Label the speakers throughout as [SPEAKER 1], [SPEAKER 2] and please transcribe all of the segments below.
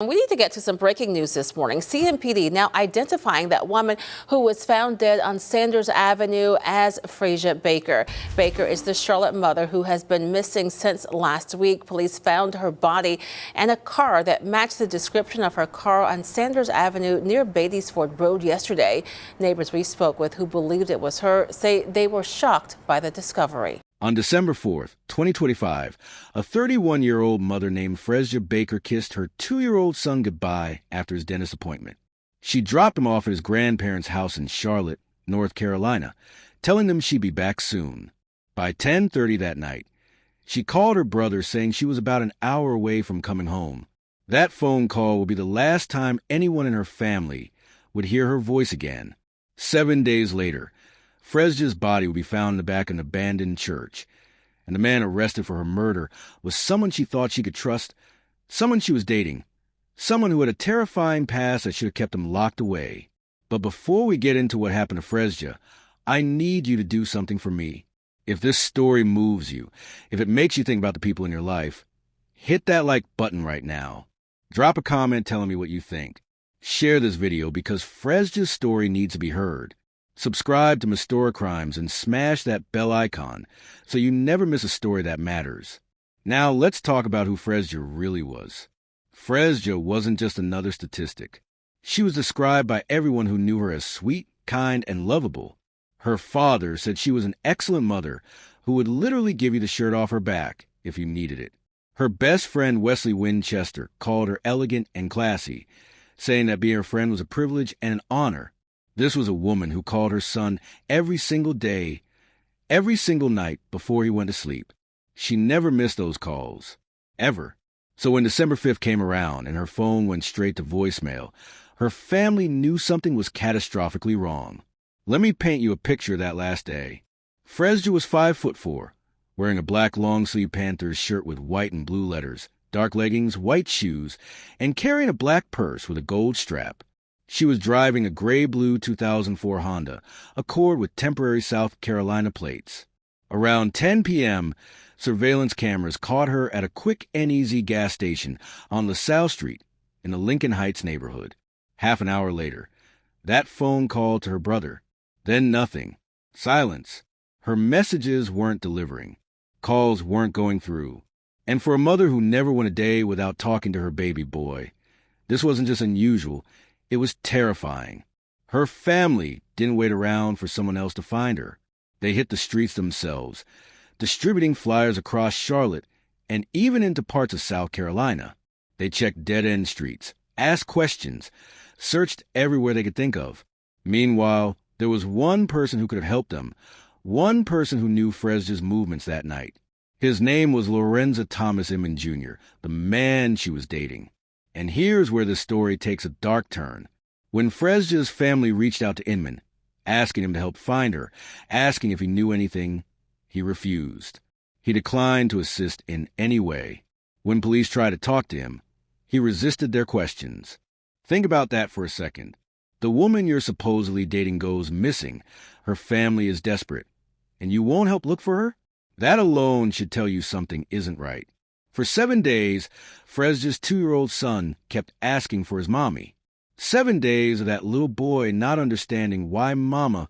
[SPEAKER 1] We need to get to some breaking news this morning. CMPD now identifying that woman who was found dead on Sanders Avenue as Frezja Baker. Baker is the Charlotte mother who has been missing since last week. Police found her body and a car that matched the description of her car on Sanders Avenue near Beatty's-Ford Road yesterday. Neighbors we spoke with who believed it was her say they were shocked by the discovery.
[SPEAKER 2] On December 4th, 2025, a 31-year-old mother named Frezja Baker kissed her 2-year-old son goodbye after his dentist appointment. She dropped him off at his grandparents' house in Charlotte, North Carolina, telling them she'd be back soon. By 10:30 that night, she called her brother saying she was about an hour away from coming home. That phone call would be the last time anyone in her family would hear her voice again. 7 days later, Frezja's body would be found in the back of an abandoned church, and the man arrested for her murder was someone she thought she could trust, someone she was dating, someone who had a terrifying past that should have kept him locked away. But before we get into what happened to Frezja, I need you to do something for me. If this story moves you, if it makes you think about the people in your life, hit that like button right now. Drop a comment telling me what you think. Share this video because Frezja's story needs to be heard. Subscribe to Mistora Crimes and smash that bell icon so you never miss a story that matters. Now let's talk about who Frezja really was. Frezja wasn't just another statistic. She was described by everyone who knew her as sweet, kind, and lovable. Her father said she was an excellent mother who would literally give you the shirt off her back if you needed it. Her best friend Wesley Winchester called her elegant and classy, saying that being her friend was a privilege and an honor. This was a woman who called her son every single day, every single night before he went to sleep. She never missed those calls, ever. So when December 5th came around and her phone went straight to voicemail, her family knew something was catastrophically wrong. Let me paint you a picture of that last day. Frezja was 5'4", wearing a black long-sleeve Panthers shirt with white and blue letters, dark leggings, white shoes, and carrying a black purse with a gold strap. She was driving a gray-blue 2004 Honda Accord with temporary South Carolina plates. Around 10 p.m., surveillance cameras caught her at a quick and easy gas station on LaSalle Street in the Lincoln Heights neighborhood. Half an hour later, that phone call to her brother. Then nothing. Silence. Her messages weren't delivering. Calls weren't going through. And for a mother who never went a day without talking to her baby boy, this wasn't just unusual. It was terrifying. Her family didn't wait around for someone else to find her. They hit the streets themselves, distributing flyers across Charlotte and even into parts of South Carolina. They checked dead-end streets, asked questions, searched everywhere they could think of. Meanwhile, there was one person who could have helped them, one person who knew Frezja's movements that night. His name was Lorenzo Thomas Inman Jr., the man she was dating. And here's where the story takes a dark turn. When Frezja's family reached out to Inman, asking him to help find her, asking if he knew anything, he refused. He declined to assist in any way. When police tried to talk to him, he resisted their questions. Think about that for a second. The woman you're supposedly dating goes missing. Her family is desperate. And you won't help look for her? That alone should tell you something isn't right. For 7 days, Frezja's 2-year-old son kept asking for his mommy. 7 days of that little boy not understanding why mama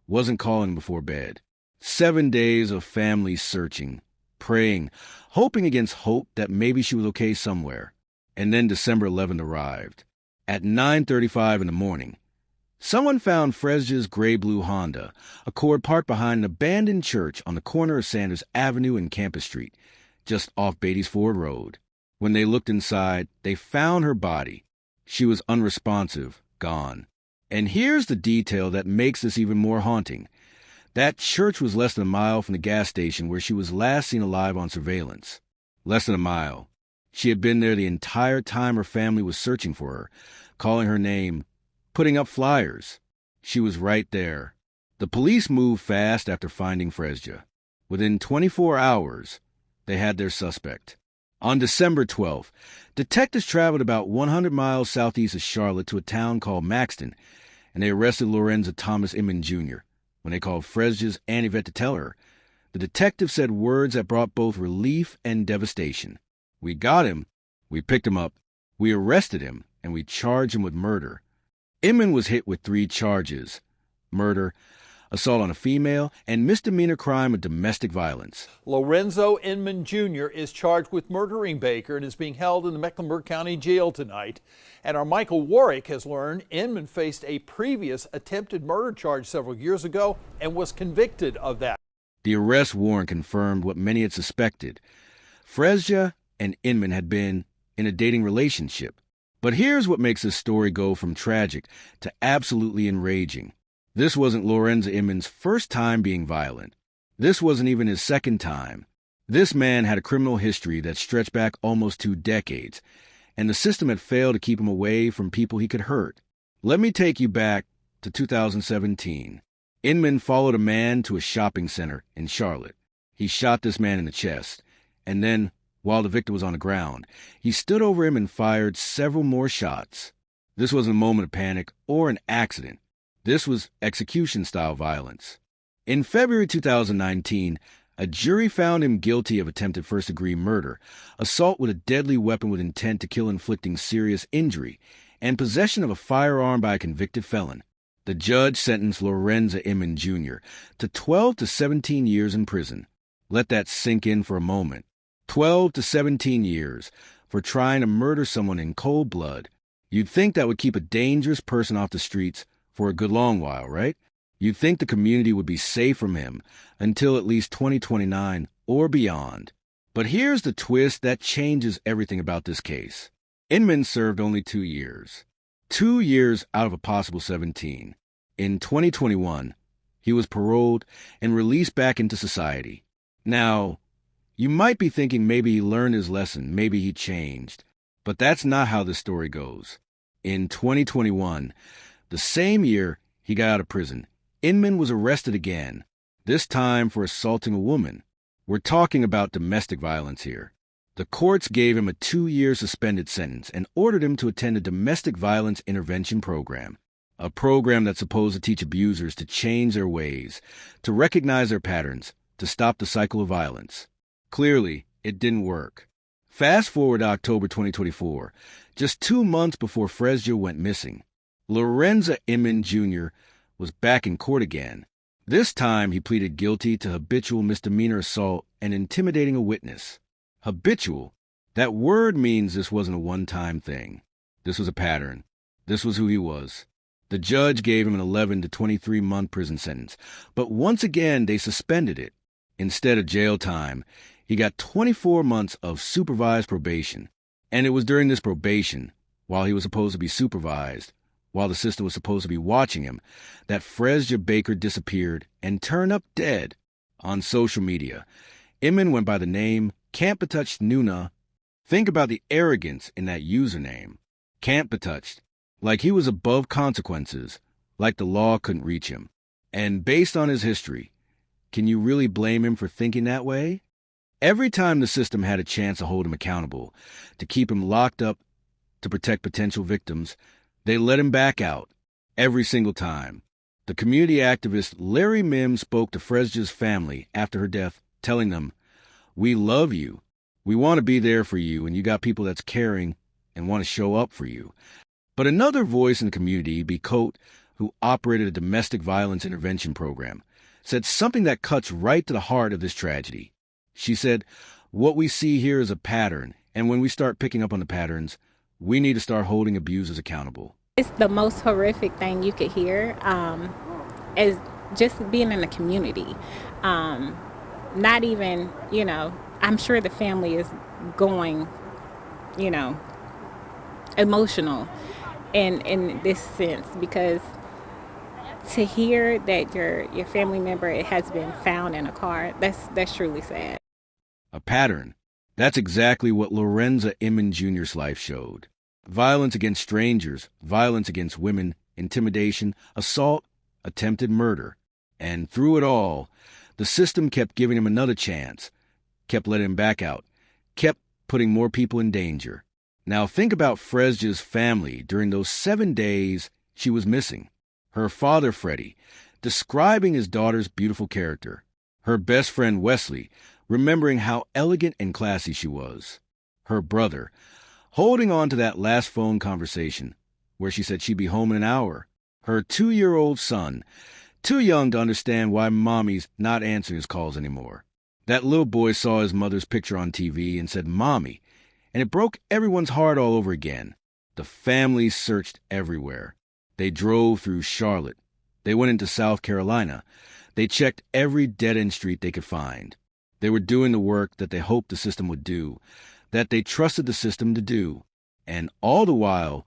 [SPEAKER 2] wasn't calling before bed. 7 days of family searching, praying, hoping against hope that maybe she was okay somewhere. And then December 11th arrived. At 9:35 in the morning, someone found Frezja's gray-blue Honda Accord parked behind an abandoned church on the corner of Sanders Avenue and Campus Street, just off Beatty's-Ford Road. When they looked inside, they found her body. She was unresponsive, gone. And here's the detail that makes this even more haunting. That church was less than a mile from the gas station where she was last seen alive on surveillance. Less than a mile. She had been there the entire time her family was searching for her, calling her name, putting up flyers. She was right there. The police moved fast after finding Frezja. Within 24 hours, they had their suspect. On December 12th, detectives traveled about 100 miles southeast of Charlotte to a town called Maxton, and they arrested Lorenzo Thomas Inman Jr. When they called Frezja's Aunt Yvette to tell her, the detective said words that brought both relief and devastation. "We got him. We picked him up. We arrested him, and we charged him with murder. Inman was hit with 3 charges: murder, assault on a female, and misdemeanor crime of domestic violence.
[SPEAKER 3] Lorenzo Inman Jr. is charged with murdering Baker and is being held in the Mecklenburg County Jail tonight. And our Michael Warwick has learned Inman faced a previous attempted murder charge several years ago and was convicted of that.
[SPEAKER 2] The arrest warrant confirmed what many had suspected. Frezja and Inman had been in a dating relationship. But here's what makes this story go from tragic to absolutely enraging. This wasn't Lorenzo Inman's first time being violent. This wasn't even his second time. This man had a criminal history that stretched back almost 2 decades, and the system had failed to keep him away from people he could hurt. Let me take you back to 2017. Inman followed a man to a shopping center in Charlotte. He shot this man in the chest, and then, while the victim was on the ground, he stood over him and fired several more shots. This wasn't a moment of panic or an accident. This was execution-style violence. In February 2019, a jury found him guilty of attempted first-degree murder, assault with a deadly weapon with intent to kill inflicting serious injury, and possession of a firearm by a convicted felon. The judge sentenced Lorenzo Inman Jr. to 12 to 17 years in prison. Let that sink in for a moment. 12 to 17 years for trying to murder someone in cold blood. You'd think that would keep a dangerous person off the streets for a good long while, right? You'd think the community would be safe from him until at least 2029 or beyond. But here's the twist that changes everything about this case. Inman served only 2 years. 2 years out of a possible 17. In 2021, he was paroled and released back into society. Now, you might be thinking maybe he learned his lesson, maybe he changed. But that's not how this story goes. In 2021, the same year he got out of prison, Inman was arrested again, this time for assaulting a woman. We're talking about domestic violence here. The courts gave him a 2-year suspended sentence and ordered him to attend a domestic violence intervention program, a program that's supposed to teach abusers to change their ways, to recognize their patterns, to stop the cycle of violence. Clearly, it didn't work. Fast forward to October 2024, just 2 months before Frezja went missing. Lorenzo Inman Jr. was back in court again. This time, he pleaded guilty to habitual misdemeanor assault and intimidating a witness. Habitual. That word means this wasn't a one-time thing. This was a pattern. This was who he was. The judge gave him an 11 to 23-month prison sentence, but once again, they suspended it. Instead of jail time, he got 24 months of supervised probation. And it was during this probation, while he was supposed to be supervised, while the system was supposed to be watching him, that Frezja Baker disappeared and turned up dead. On social media, Inman went by the name Can't Be Touched Nuna. Think about the arrogance in that username. Can't be touched. Like he was above consequences, like the law couldn't reach him. And based on his history, can you really blame him for thinking that way? Every time the system had a chance to hold him accountable, to keep him locked up, to protect potential victims, they let him back out. Every single time. The community activist Larry Mims spoke to Frezja's family after her death, telling them, "We love you. We want to be there for you, and you got people that's caring and want to show up for you." But another voice in the community, B. Coate, who operated a domestic violence intervention program, said something that cuts right to the heart of this tragedy. She said, "What we see here is a pattern, and when we start picking up on the patterns, we need to start holding abusers accountable."
[SPEAKER 4] It's the most horrific thing you could hear, is just being in the community. Not even, I'm sure the family is going, emotional in this sense, because to hear that your family member has been found in a car, that's truly sad.
[SPEAKER 2] A pattern. That's exactly what Lorenzo Inman Jr.'s life showed. Violence against strangers, violence against women, intimidation, assault, attempted murder. And through it all, the system kept giving him another chance, kept letting him back out, kept putting more people in danger. Now think about Frezja's family during those 7 days she was missing. Her father, Freddie, describing his daughter's beautiful character. Her best friend, Wesley, remembering how elegant and classy she was. Her brother, holding on to that last phone conversation where she said she'd be home in an hour. Her 2-year-old son, too young to understand why Mommy's not answering his calls anymore. That little boy saw his mother's picture on TV and said, "Mommy," and it broke everyone's heart all over again. The family searched everywhere. They drove through Charlotte. They went into South Carolina. They checked every dead-end street they could find. They were doing the work that they hoped the system would do, that they trusted the system to do. And all the while,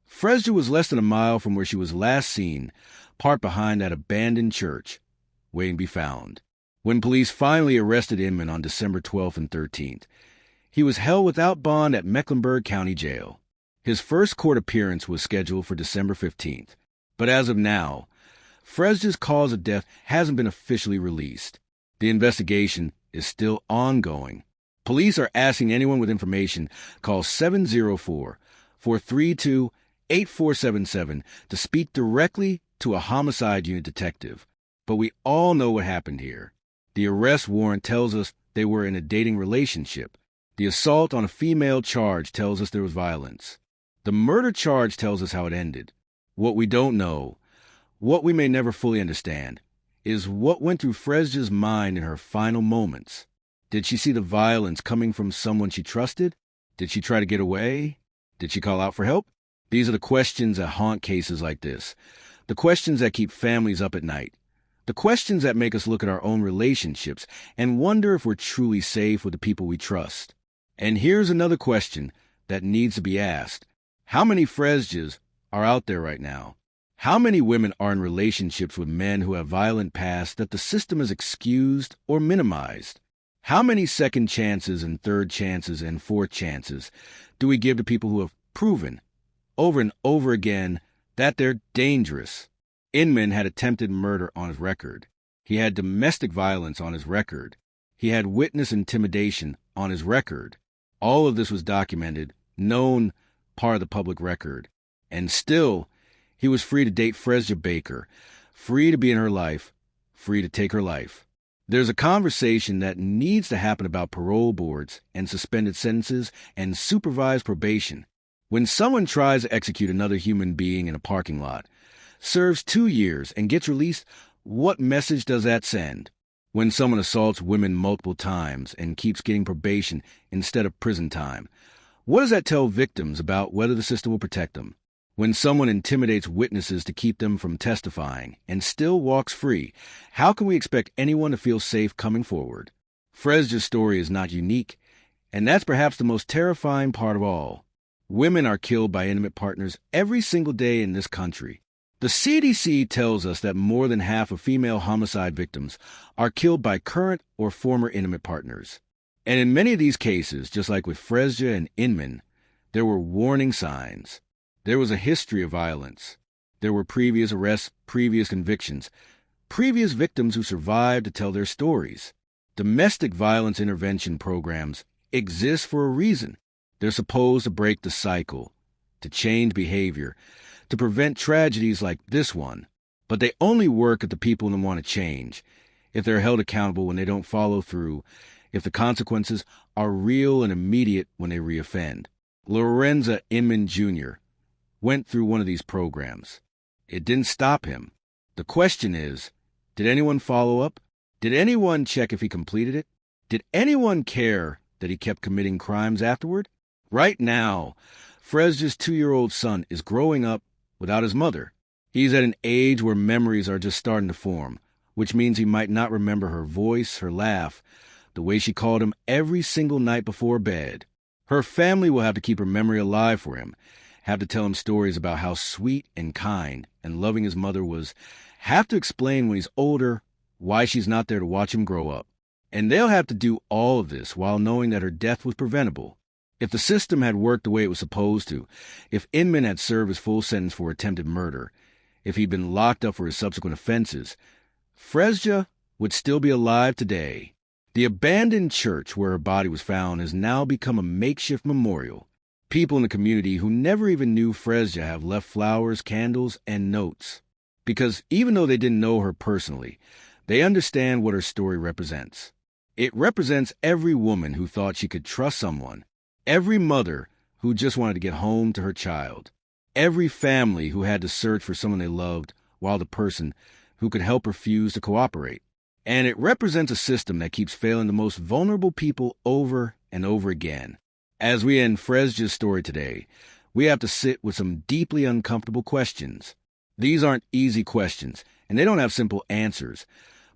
[SPEAKER 2] Frezja was less than a mile from where she was last seen, parked behind that abandoned church, waiting to be found. When police finally arrested Inman on December 12th and 13th, he was held without bond at Mecklenburg County Jail. His first court appearance was scheduled for December 15th, but as of now, Frezja's cause of death hasn't been officially released. The investigation is still ongoing. Police are asking anyone with information call 704-432-8477 to speak directly to a homicide unit detective. But we all know what happened here. The arrest warrant tells us they were in a dating relationship. The assault on a female charge tells us there was violence. The murder charge tells us how it ended. What we don't know, what we may never fully understand, is what went through Frezja's mind in her final moments. Did she see the violence coming from someone she trusted? Did she try to get away? Did she call out for help? These are the questions that haunt cases like this. The questions that keep families up at night. The questions that make us look at our own relationships and wonder if we're truly safe with the people we trust. And here's another question that needs to be asked. How many Frezjas are out there right now? How many women are in relationships with men who have violent pasts that the system has excused or minimized? How many second chances and third chances and fourth chances do we give to people who have proven over and over again that they're dangerous? Inman had attempted murder on his record. He had domestic violence on his record. He had witness intimidation on his record. All of this was documented, known, part of the public record. And still, he was free to date Frezja Baker, free to be in her life, free to take her life. There's a conversation that needs to happen about parole boards and suspended sentences and supervised probation. When someone tries to execute another human being in a parking lot, serves 2 years, and gets released, what message does that send? When someone assaults women multiple times and keeps getting probation instead of prison time, what does that tell victims about whether the system will protect them? When someone intimidates witnesses to keep them from testifying and still walks free, how can we expect anyone to feel safe coming forward? Frezja's story is not unique, and that's perhaps the most terrifying part of all. Women are killed by intimate partners every single day in this country. The CDC tells us that more than half of female homicide victims are killed by current or former intimate partners. And in many of these cases, just like with Frezja and Inman, there were warning signs. There was a history of violence. There were previous arrests, previous convictions, previous victims who survived to tell their stories. Domestic violence intervention programs exist for a reason. They're supposed to break the cycle, to change behavior, to prevent tragedies like this one. But they only work if the people want to change, if they're held accountable when they don't follow through, if the consequences are real and immediate when they reoffend. Lorenzo Inman Jr. went through one of these programs. It didn't stop him. The question is, did anyone follow up? Did anyone check if he completed it? Did anyone care that he kept committing crimes afterward? Right now, Frezja's 2-year-old son is growing up without his mother. He's at an age where memories are just starting to form, which means he might not remember her voice, her laugh, the way she called him every single night before bed. Her family will have to keep her memory alive for him, have to tell him stories about how sweet and kind and loving his mother was, have to explain when he's older why she's not there to watch him grow up. And they'll have to do all of this while knowing that her death was preventable. If the system had worked the way it was supposed to, if Inman had served his full sentence for attempted murder, if he'd been locked up for his subsequent offenses, Frezja would still be alive today. The abandoned church where her body was found has now become a makeshift memorial. People in the community who never even knew Frezja have left flowers, candles, and notes. Because even though they didn't know her personally, they understand what her story represents. It represents every woman who thought she could trust someone, every mother who just wanted to get home to her child. Every family who had to search for someone they loved while the person who could help refused to cooperate. And it represents a system that keeps failing the most vulnerable people over and over again. As we end Frezja's story today, we have to sit with some deeply uncomfortable questions. These aren't easy questions, and they don't have simple answers,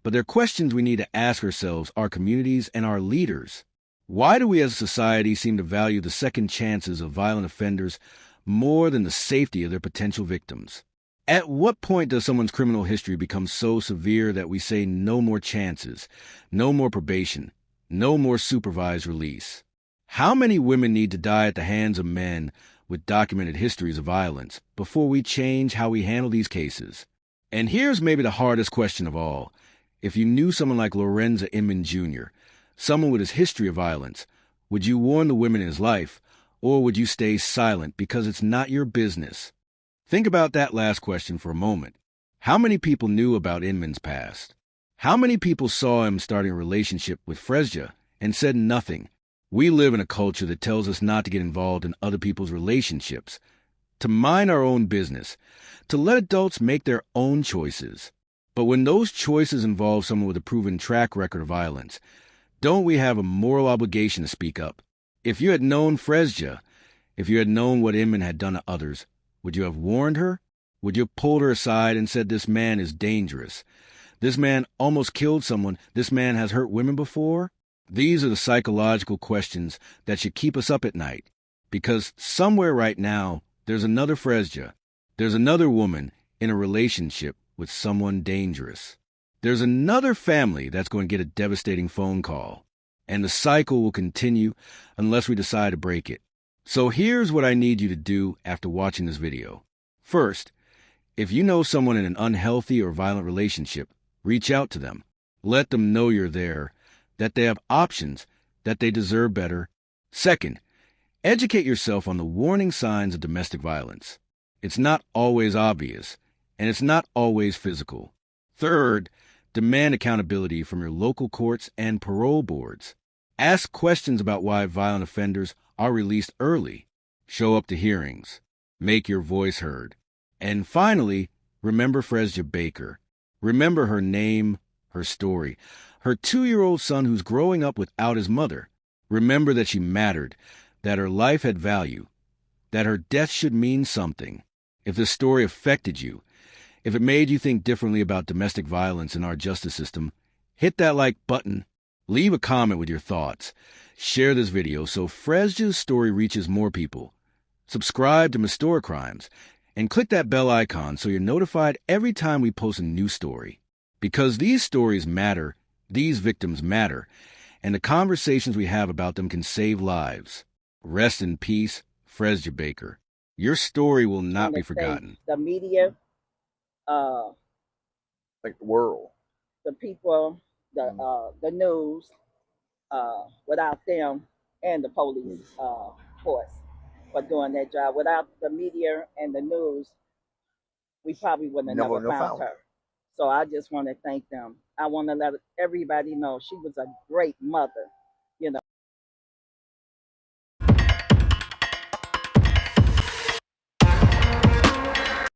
[SPEAKER 2] but they're questions we need to ask ourselves, our communities, and our leaders. Why do we as a society seem to value the second chances of violent offenders more than the safety of their potential victims? At what point does someone's criminal history become so severe that we say no more chances, no more probation, no more supervised release? How many women need to die at the hands of men with documented histories of violence before we change how we handle these cases? And here's maybe the hardest question of all. If you knew someone like Lorenzo Inman Jr., someone with his history of violence, would you warn the women in his life, or would you stay silent because it's not your business? Think about that last question for a moment. How many people knew about Inman's past? How many people saw him starting a relationship with Frezja and said nothing? We live in a culture that tells us not to get involved in other people's relationships, to mind our own business, to let adults make their own choices. But when those choices involve someone with a proven track record of violence, don't we have a moral obligation to speak up? If you had known Frezja, if you had known what Inman had done to others, would you have warned her? Would you have pulled her aside and said, this man is dangerous? This man almost killed someone. This man has hurt women before? These are the psychological questions that should keep us up at night. Because somewhere right now, there's another Frezja. There's another woman in a relationship with someone dangerous. There's another family that's going to get a devastating phone call. And the cycle will continue unless we decide to break it. So here's what I need you to do after watching this video. First, if you know someone in an unhealthy or violent relationship, reach out to them. Let them know you're there, that they have options, that they deserve better. Second, educate yourself on the warning signs of domestic violence. It's not always obvious, and it's not always physical. Third, demand accountability from your local courts and parole boards. Ask questions about why violent offenders are released early. Show up to hearings. Make your voice heard. And finally, remember Frezja Baker. Remember her name, her story, her 2-year-old son who's growing up without his mother. Remember that she mattered, that her life had value, that her death should mean something. If this story affected you, if it made you think differently about domestic violence in our justice system, hit that like button. Leave a comment with your thoughts. Share this video so Frezja's story reaches more people. Subscribe to Restore Crimes and click that bell icon so you're notified every time we post a new story. Because these stories matter, these victims matter, and the conversations we have about them can save lives. Rest in peace, Frezja Baker. Your story will not be forgotten.
[SPEAKER 5] The media,
[SPEAKER 3] Like the world.
[SPEAKER 5] the people, the news, without them, and the police force for doing their job. Without the media and the news, we probably wouldn't have never found her. So I just want to thank them. I want to let everybody know she was a great mother.